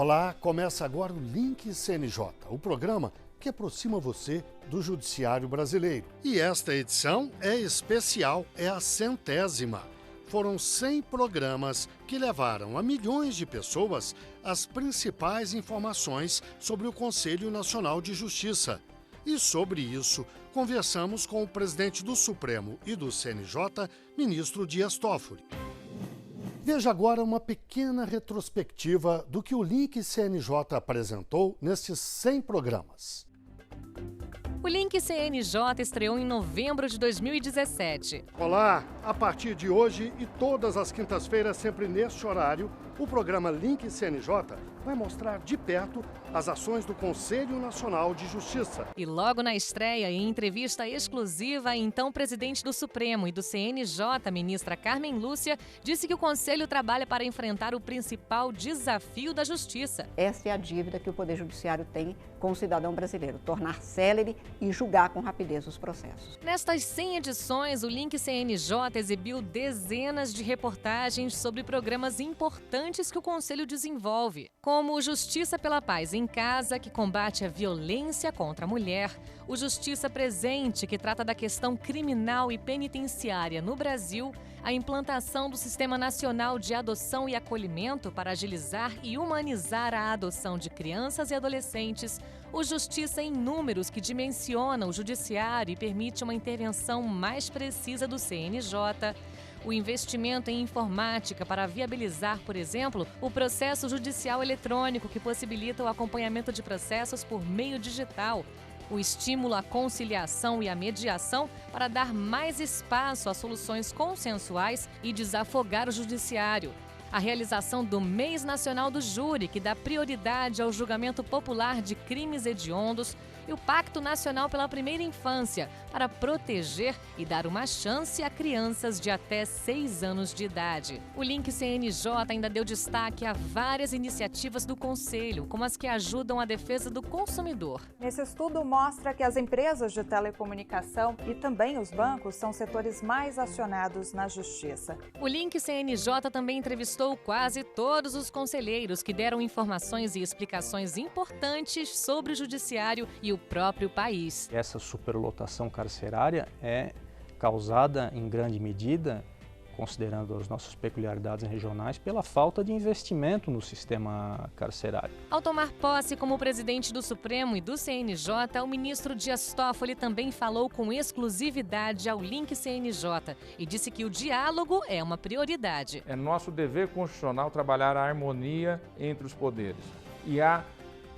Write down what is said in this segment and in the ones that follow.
Olá, começa agora o Link CNJ, o programa que aproxima você do judiciário brasileiro. E esta edição é especial, é a 100ª. Foram 100 programas que levaram a milhões de pessoas as principais informações sobre o Conselho Nacional de Justiça. E sobre isso, conversamos com o presidente do Supremo e do CNJ, ministro Dias Toffoli. Veja agora uma pequena retrospectiva do que o Link CNJ apresentou nesses 100 programas. O Link CNJ estreou em novembro de 2017. Olá, a partir de hoje e todas as quintas-feiras, sempre neste horário, o programa Link CNJ vai mostrar de perto as ações do Conselho Nacional de Justiça. E logo na estreia, em entrevista exclusiva, a então presidente do Supremo e do CNJ, ministra Carmen Lúcia, disse que o Conselho trabalha para enfrentar o principal desafio da justiça. Essa é a dívida que o Poder Judiciário tem com o cidadão brasileiro, tornar célere e julgar com rapidez os processos. Nestas 100 edições, o Link CNJ exibiu dezenas de reportagens sobre programas importantes que o Conselho desenvolve, como o Justiça pela Paz em Casa, que combate a violência contra a mulher, o Justiça Presente, que trata da questão criminal e penitenciária no Brasil, a implantação do Sistema Nacional de Adoção e Acolhimento para agilizar e humanizar a adoção de crianças e adolescentes, o Justiça em Números, que dimensiona o judiciário e permite uma intervenção mais precisa do CNJ, o investimento em informática para viabilizar, por exemplo, o processo judicial eletrônico, que possibilita o acompanhamento de processos por meio digital, o estímulo à conciliação e à mediação para dar mais espaço a soluções consensuais e desafogar o judiciário, a realização do Mês Nacional do Júri, que dá prioridade ao julgamento popular de crimes hediondos, e o Pacto Nacional pela Primeira Infância, para proteger e dar uma chance a crianças de até 6 anos de idade. O Link CNJ ainda deu destaque a várias iniciativas do Conselho, como as que ajudam a defesa do consumidor. Esse estudo mostra que as empresas de telecomunicação e também os bancos são setores mais acionados na justiça. O Link CNJ também entrevistou quase todos os conselheiros que deram informações e explicações importantes sobre o judiciário e o próprio país. Essa superlotação carcerária é causada em grande medida, considerando as nossas peculiaridades regionais, pela falta de investimento no sistema carcerário. Ao tomar posse como presidente do Supremo e do CNJ, o ministro Dias Toffoli também falou com exclusividade ao Link CNJ e disse que o diálogo é uma prioridade. É nosso dever constitucional trabalhar a harmonia entre os poderes e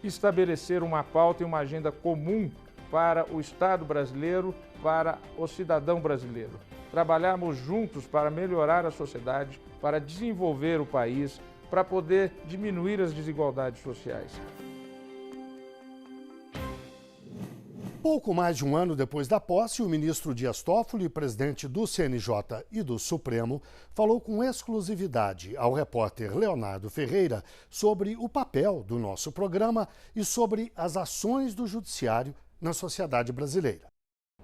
estabelecer uma pauta e uma agenda comum para o Estado brasileiro, para o cidadão brasileiro. Trabalharmos juntos para melhorar a sociedade, para desenvolver o país, para poder diminuir as desigualdades sociais. Pouco mais de um ano depois da posse, o ministro Dias Toffoli, presidente do CNJ e do Supremo, falou com exclusividade ao repórter Leonardo Ferreira sobre o papel do nosso programa e sobre as ações do judiciário na sociedade brasileira.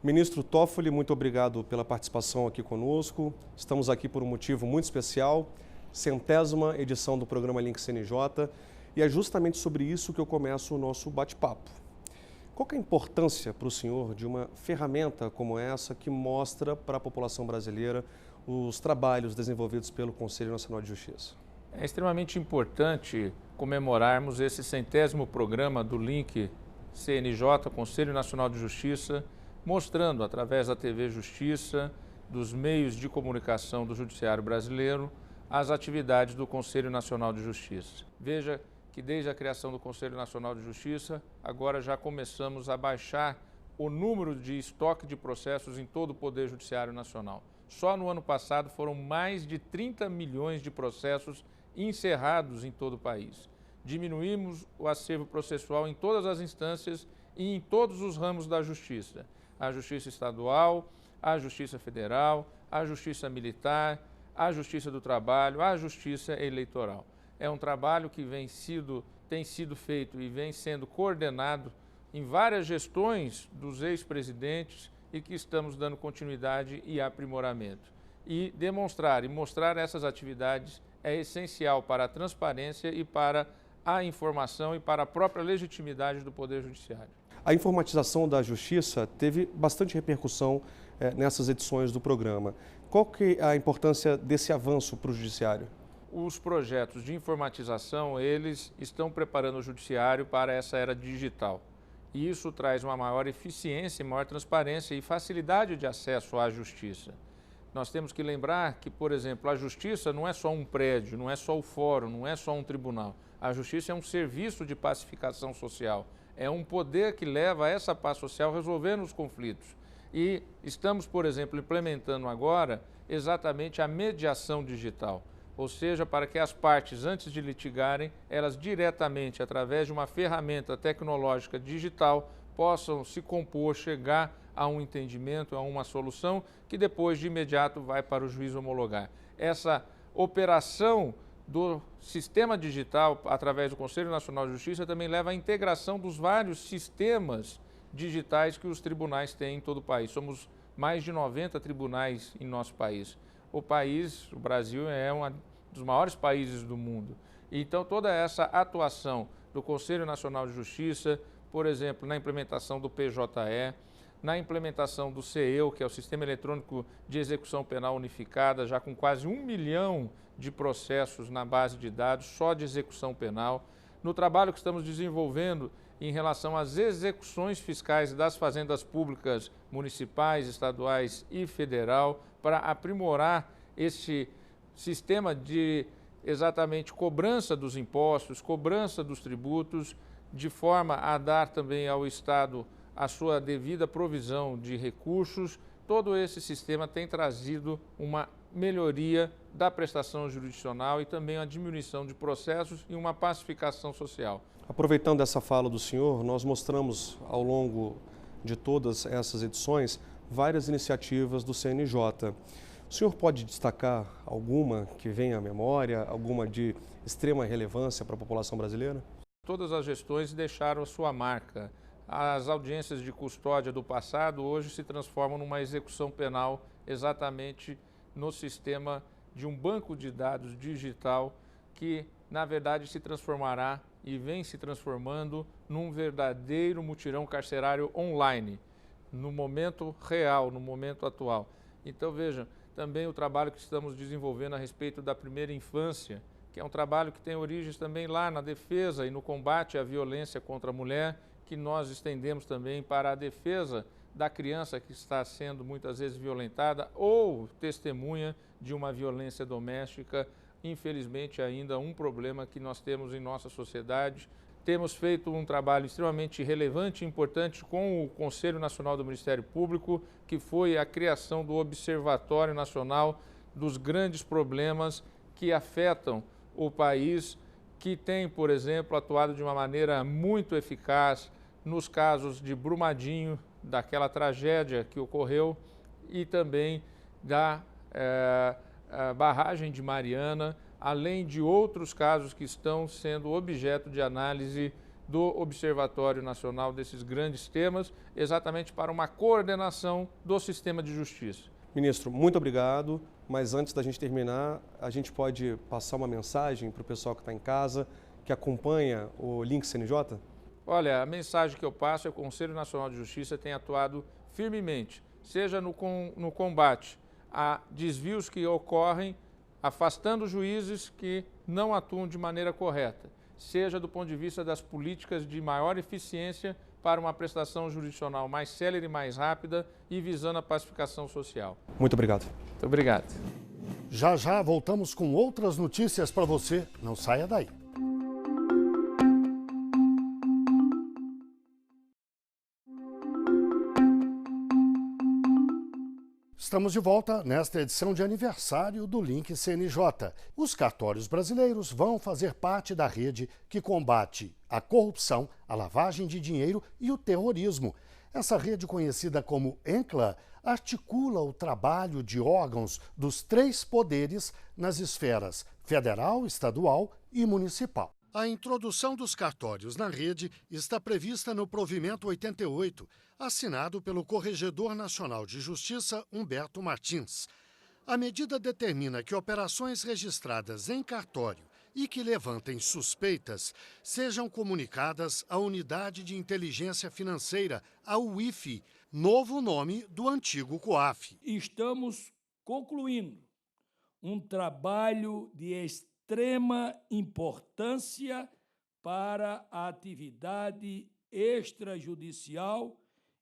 Ministro Toffoli, muito obrigado pela participação aqui conosco. Estamos aqui por um motivo muito especial, 100ª edição do programa Link CNJ, e é justamente sobre isso que eu começo o nosso bate-papo. Qual que é a importância para o senhor de uma ferramenta como essa que mostra para a população brasileira os trabalhos desenvolvidos pelo Conselho Nacional de Justiça? É extremamente importante comemorarmos esse 100º programa do Link CNJ, Conselho Nacional de Justiça, mostrando através da TV Justiça, dos meios de comunicação do Judiciário brasileiro, as atividades do Conselho Nacional de Justiça. Veja que desde a criação do Conselho Nacional de Justiça, agora já começamos a baixar o número de estoque de processos em todo o Poder Judiciário Nacional. Só no ano passado foram mais de 30 milhões de processos encerrados em todo o país. Diminuímos o acervo processual em todas as instâncias e em todos os ramos da Justiça. A Justiça Estadual, a Justiça Federal, a Justiça Militar, a Justiça do Trabalho, a Justiça Eleitoral. É um trabalho que tem sido feito e vem sendo coordenado em várias gestões dos ex-presidentes e que estamos dando continuidade e aprimoramento. E mostrar essas atividades é essencial para a transparência e para à informação e para a própria legitimidade do Poder Judiciário. A informatização da Justiça teve bastante repercussão nessas edições do programa. Qual que é a importância desse avanço para o Judiciário? Os projetos de informatização, eles estão preparando o Judiciário para essa era digital. E isso traz uma maior eficiência, maior transparência e facilidade de acesso à justiça. Nós temos que lembrar que, por exemplo, a justiça não é só um prédio, não é só o fórum, não é só um tribunal. A justiça é um serviço de pacificação social. É um poder que leva a essa paz social resolvendo os conflitos. E estamos, por exemplo, implementando agora exatamente a mediação digital. Ou seja, para que as partes, antes de litigarem, elas diretamente, através de uma ferramenta tecnológica digital, possam se compor, chegar a um entendimento, a uma solução, que depois, de imediato, vai para o juiz homologar. Essa operação do sistema digital, através do Conselho Nacional de Justiça, também leva à integração dos vários sistemas digitais que os tribunais têm em todo o país. Somos mais de 90 tribunais em nosso país. O Brasil, é um dos maiores países do mundo. Então, toda essa atuação do Conselho Nacional de Justiça, por exemplo, na implementação do PJE, na implementação do CEU, que é o Sistema Eletrônico de Execução Penal Unificada, já com quase 1 milhão de processos na base de dados só de execução penal, no trabalho que estamos desenvolvendo em relação às execuções fiscais das fazendas públicas municipais, estaduais e federal, para aprimorar esse sistema de exatamente cobrança dos impostos, cobrança dos tributos, de forma a dar também ao Estado a sua devida provisão de recursos. Todo esse sistema tem trazido uma melhoria da prestação jurisdicional e também uma diminuição de processos e uma pacificação social. Aproveitando essa fala do senhor, nós mostramos ao longo de todas essas edições várias iniciativas do CNJ. O senhor pode destacar alguma que venha à memória, alguma de extrema relevância para a população brasileira? Todas as gestões deixaram a sua marca. As audiências de custódia do passado hoje se transformam numa execução penal exatamente no sistema de um banco de dados digital que, na verdade, se transformará e vem se transformando num verdadeiro mutirão carcerário online, no momento real, no momento atual. Então, vejam, também o trabalho que estamos desenvolvendo a respeito da primeira infância, que é um trabalho que tem origens também lá na defesa e no combate à violência contra a mulher, que nós estendemos também para a defesa da criança que está sendo muitas vezes violentada ou testemunha de uma violência doméstica. Infelizmente, ainda um problema que nós temos em nossa sociedade. Temos feito um trabalho extremamente relevante e importante com o Conselho Nacional do Ministério Público, que foi a criação do Observatório Nacional dos grandes problemas que afetam o país, que tem, por exemplo, atuado de uma maneira muito eficaz nos casos de Brumadinho, daquela tragédia que ocorreu, e também da barragem de Mariana, além de outros casos que estão sendo objeto de análise do Observatório Nacional desses grandes temas, exatamente para uma coordenação do sistema de justiça. Ministro, muito obrigado, mas antes da gente terminar, a gente pode passar uma mensagem para o pessoal que está em casa, que acompanha o Link CNJ? Olha, a mensagem que eu passo é que o Conselho Nacional de Justiça tem atuado firmemente, seja no combate a desvios que ocorrem, afastando juízes que não atuam de maneira correta, seja do ponto de vista das políticas de maior eficiência para uma prestação jurisdicional mais célere, mais rápida e visando a pacificação social. Muito obrigado. Muito obrigado. Já já voltamos com outras notícias para você. Não saia daí. Estamos de volta nesta edição de aniversário do Link CNJ. Os cartórios brasileiros vão fazer parte da rede que combate a corrupção, a lavagem de dinheiro e o terrorismo. Essa rede, conhecida como ENCLA, articula o trabalho de órgãos dos 3 poderes nas esferas federal, estadual e municipal. A introdução dos cartórios na rede está prevista no Provimento 88, assinado pelo Corregedor Nacional de Justiça, Humberto Martins. A medida determina que operações registradas em cartório e que levantem suspeitas sejam comunicadas à Unidade de Inteligência Financeira, a UIF, novo nome do antigo COAF. Estamos concluindo um trabalho de extrema importância para a atividade extrajudicial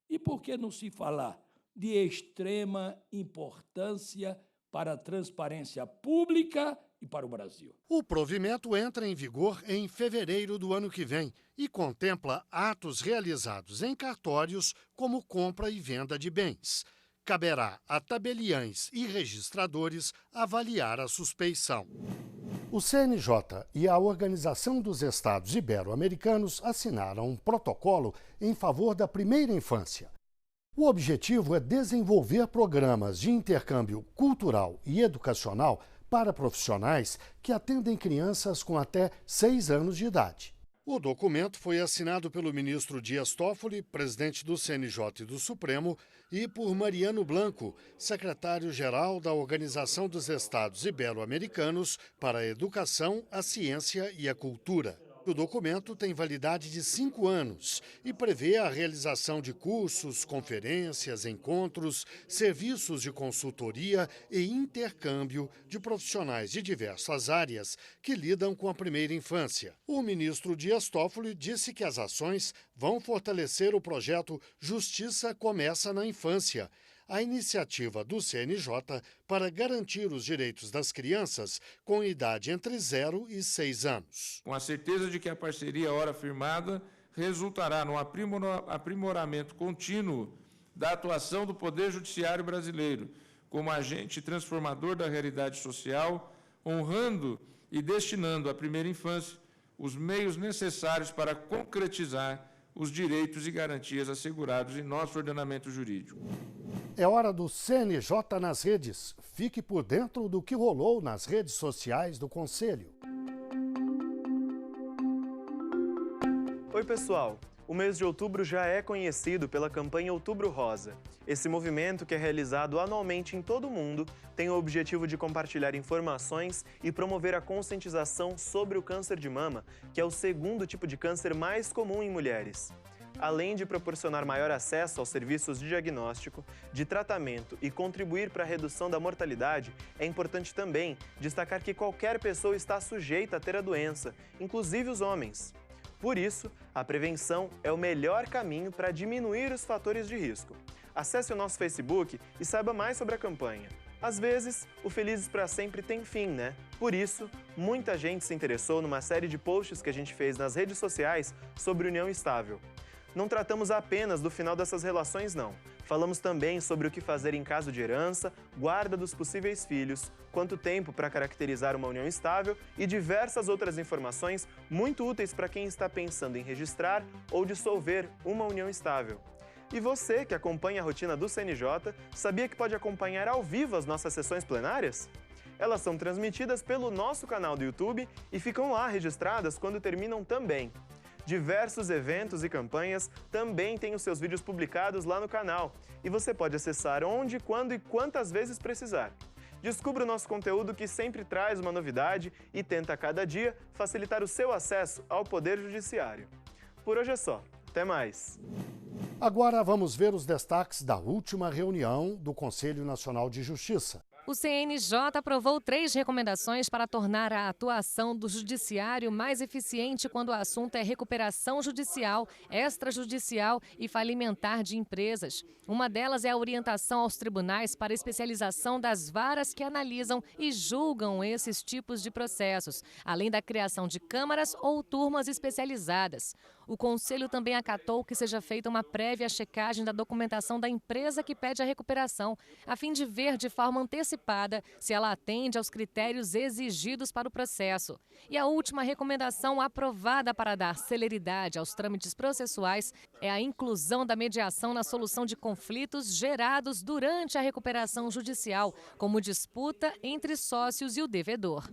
e, por que não se falar, de extrema importância para a transparência pública e para o Brasil. O provimento entra em vigor em fevereiro do ano que vem e contempla atos realizados em cartórios como compra e venda de bens. Caberá a tabeliães e registradores avaliar a suspeição. O CNJ e a Organização dos Estados Ibero-Americanos assinaram um protocolo em favor da primeira infância. O objetivo é desenvolver programas de intercâmbio cultural e educacional para profissionais que atendem crianças com até 6 anos de idade. O documento foi assinado pelo ministro Dias Toffoli, presidente do CNJ e do Supremo, e por Mariano Blanco, secretário-geral da Organização dos Estados Ibero-Americanos para a Educação, a Ciência e a Cultura. O documento tem validade de 5 anos e prevê a realização de cursos, conferências, encontros, serviços de consultoria e intercâmbio de profissionais de diversas áreas que lidam com a primeira infância. O ministro Dias Toffoli disse que as ações vão fortalecer o projeto Justiça Começa na Infância, a iniciativa do CNJ para garantir os direitos das crianças com idade entre 0 e 6 anos. Com a certeza de que a parceria ora firmada resultará no aprimoramento contínuo da atuação do Poder Judiciário brasileiro como agente transformador da realidade social, honrando e destinando à primeira infância os meios necessários para concretizar os direitos e garantias assegurados em nosso ordenamento jurídico. É hora do CNJ nas redes. Fique por dentro do que rolou nas redes sociais do Conselho. Oi, pessoal! O mês de outubro já é conhecido pela campanha Outubro Rosa. Esse movimento, que é realizado anualmente em todo o mundo, tem o objetivo de compartilhar informações e promover a conscientização sobre o câncer de mama, que é o segundo tipo de câncer mais comum em mulheres. Além de proporcionar maior acesso aos serviços de diagnóstico, de tratamento e contribuir para a redução da mortalidade, é importante também destacar que qualquer pessoa está sujeita a ter a doença, inclusive os homens. Por isso, a prevenção é o melhor caminho para diminuir os fatores de risco. Acesse o nosso Facebook e saiba mais sobre a campanha. Às vezes, o Felizes para Sempre tem fim, né? Por isso, muita gente se interessou numa série de posts que a gente fez nas redes sociais sobre união estável. Não tratamos apenas do final dessas relações, não. Falamos também sobre o que fazer em caso de herança, guarda dos possíveis filhos, quanto tempo para caracterizar uma união estável e diversas outras informações muito úteis para quem está pensando em registrar ou dissolver uma união estável. E você, que acompanha a rotina do CNJ, sabia que pode acompanhar ao vivo as nossas sessões plenárias? Elas são transmitidas pelo nosso canal do YouTube e ficam lá registradas quando terminam também. Diversos eventos e campanhas também têm os seus vídeos publicados lá no canal e você pode acessar onde, quando e quantas vezes precisar. Descubra o nosso conteúdo, que sempre traz uma novidade e tenta a cada dia facilitar o seu acesso ao Poder Judiciário. Por hoje é só. Até mais! Agora vamos ver os destaques da última reunião do Conselho Nacional de Justiça. O CNJ aprovou 3 recomendações para tornar a atuação do judiciário mais eficiente quando o assunto é recuperação judicial, extrajudicial e falimentar de empresas. Uma delas é a orientação aos tribunais para a especialização das varas que analisam e julgam esses tipos de processos, além da criação de câmaras ou turmas especializadas. O Conselho também acatou que seja feita uma prévia checagem da documentação da empresa que pede a recuperação, a fim de ver de forma antecipada se ela atende aos critérios exigidos para o processo. E a última recomendação aprovada para dar celeridade aos trâmites processuais é a inclusão da mediação na solução de conflitos gerados durante a recuperação judicial, como disputa entre sócios e o devedor.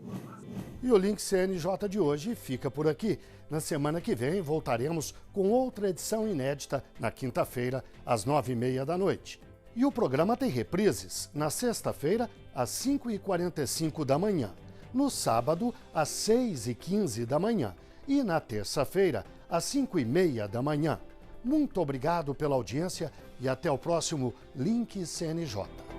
E o Link CNJ de hoje fica por aqui. Na semana que vem voltaremos com outra edição inédita na quinta-feira, às 9h30 da noite. E o programa tem reprises na sexta-feira, às 5h45 da manhã. no sábado às 6h15 da manhã e na terça-feira às 5h30 da manhã. Muito obrigado pela audiência e até o próximo Link CNJ.